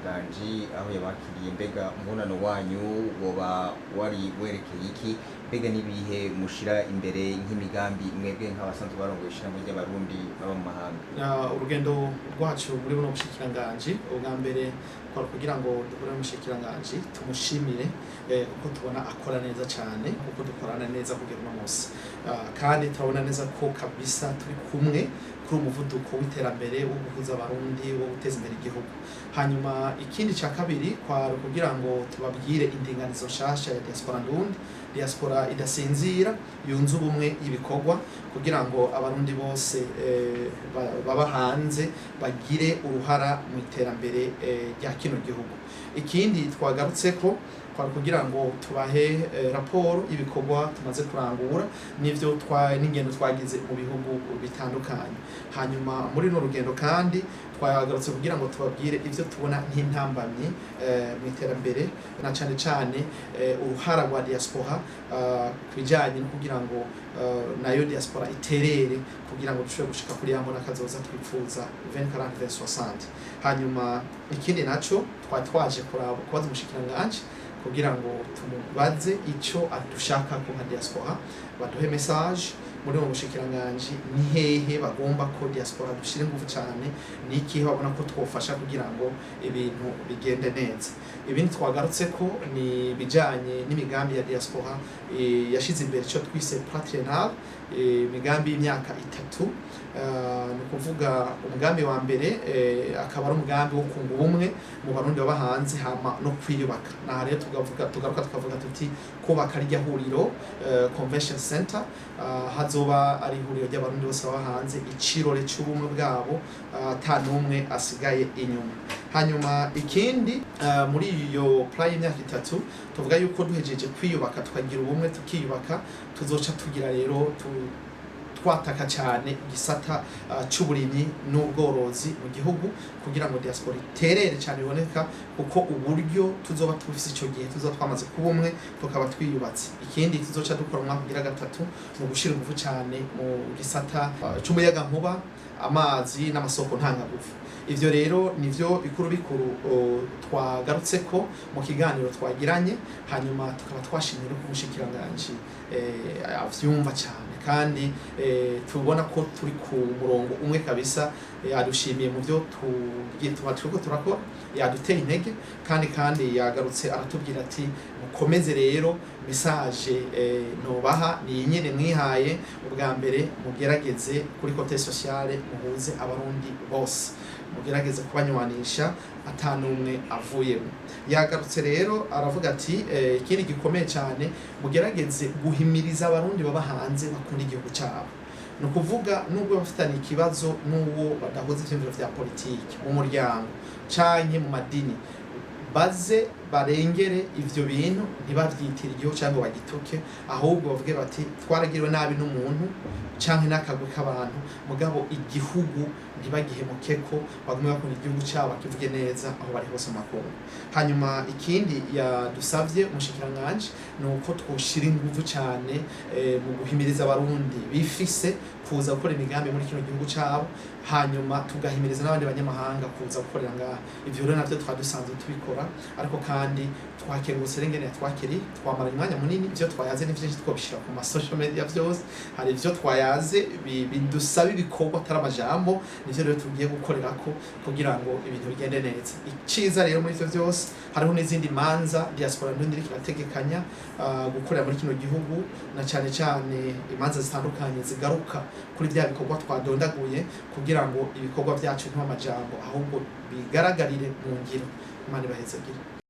n'umushikiranganji aho yabakiriye mbega umubonano wanyu woba wari werekeye iki mbega n'ibihe mushira imbere nk'imigambi mwebwe nk'abasanzwe barongoye ishirahamwe ry'abarundi baba mu mahanga? Urugendo rwacu muri buno bushikiranganji ubwa mbere kwari kugira ngo duhure n'umushikiranganji tumushimire kuko tubona akora neza cyane kuko dukorana neza kugera uno munsi, kandi turabona neza ko kabisa turi kumwe kuri umuvuduko w'iterambere wo guhuza abarundi wo guteza imbere igihugu. Hanyuma ikindi cya kabiri kwari kugira ngo tubabwire indinganizo nshasha ya diaspora ndundi, diaspora idasinzira yunze ubumwe y'ibikorwa kugira ngo abarundi bose baba hanze bagire uruhara mu iterambere rya kino gihugu. Ikindi twagarutse ko kwari kugira ngo tubahe raporo ibikorwa tumaze kurangura n'ivyo n'ingendo twagize mu bihugu bitandukanye. Hanyuma muri no rugendo kandi twagarutse kugira ngo tubabwire ivyo tubona nk'intambamyi mu iterambere na cane cane uruhara rwa diaspora kubijanye no kugira ngo nayo diaspora iterere kugira ngo dushobore gushika kuri yambona kazoza twifuza 2040-2060. Hanyuma ikindi naco twaje kubaza umushikiranganji kugira ngo tumubaze ico adushaka ko nka diaspora baduhe message muri uwo mushikiranganji ni hehe bagomba ko diaspora dushire ingufu cyane niki babona ko twofasha kugira ngo ibintu bigende neza. Ibindi twagarutse ko ni bijanye n'imigambi ya diaspora yashize imbere cyo twise patriennal, imigambi y'imyaka 3, ni kuvuga umugambi wa mbere akaba ari umugambi wo kunga ubumwe mu barundi baba hanze hama no kwiyubaka. Na rero tugaruka tukavuga tuti kubaka rya huriro convention center, hazoba ari huriro ry'abarundi bose baba hanze, icirore cy'ubumwe bwabo ata numwe asigaye inyuma. Hanyuma ikindi muri iyo plan y'imyaka 3 tuvuga yuko duhejeje kwiyubaka tukagira ubumwe tukiyubaka, tuzoca tugira rero twataka cyane igisata cy'uburimyi n'ubworozi mu gihugu kugira ngo diaspora iterere cyane iboneka kuko uburyo tuzoba tufise icyo gihe tuzoba twamaze kubumwe tukaba twiyubatse. Ikindi tuzoca dukora umwaka ugira 3 mu gushira ingufu cyane mu gisata cy'umuyaga nkuba, amazi n'amasoko ntangagufu. Ivyo rero nivyo bikuru twagarutse ko mu kiganiro twagiranye, hanyuma tukaba twashimira ku mushikiranganje avyumva cyane kandi tubona ko turi ku murongo umwe kabisa. Yadushimiye mu byo turiko turakora, yaduteye intege kandi yagarutse aratubwira ati mukomeze rero message nobaha ni nyene mwihaye ubwa mbere mugerageze kuri côté sociale muhuze abarundi bose, mugerageze kubanywanisha atanumwe avuyemo. Yagarutse rero aravuga ati ikindi gikomeye cyane mugerageze guhimiriza abarundi baba hanze bakunda igihugu cyabo. No kuvuga nubwo bafitanye ikibazo n'uwo badahuza ivyumviro vya politiki mu muryango canke mu madini, baze barengere ivyo bintu ntibavyitira igihugu cyangwa bagituke, ahubwo bavuge bati twaragiriwe nabi n'umuntu canke n'akagwe k'abantu mugabo igihugu ntibagihemukeko, bagume bakunda igihugu cyabo kivuge neza aho bari hose makungu. Hanyuma ikindi yadusavye umushikiranganje nuko twoshira ingufu cyane mu guhimiriza abarundi bifise kuza gukora imigambi muri kino gihugu cyabo, hanyuma tugahimiriza n'abandi banyamahanga kuza gukorera ngaha. Ivyo rero navyo twadusanzwe tubikora, ariko kandi twakengurutse rengene twakiri twamara umwanya munini. Ivyo twayaze ni vyinshi twobishira ku ma social media vyose, hari ivyo twayaze bidusaba ibikorwa atari amajambo, nivyo rero tugiye gukorerako kugira ngo ibintu bigende neza. Iciza rero muri ivyo vyose hariho n'izindi manza diaspora ndundi iriko irategekanya gukorera muri kino gihugu, na cyane cyane imanza zitandukanye zigaruka kuri bya bikorwa twadondaguye kugira ngo ibikorwa byacu nta majambo ahubwo bigaragarire mu ngiro. Imana ibahezagire.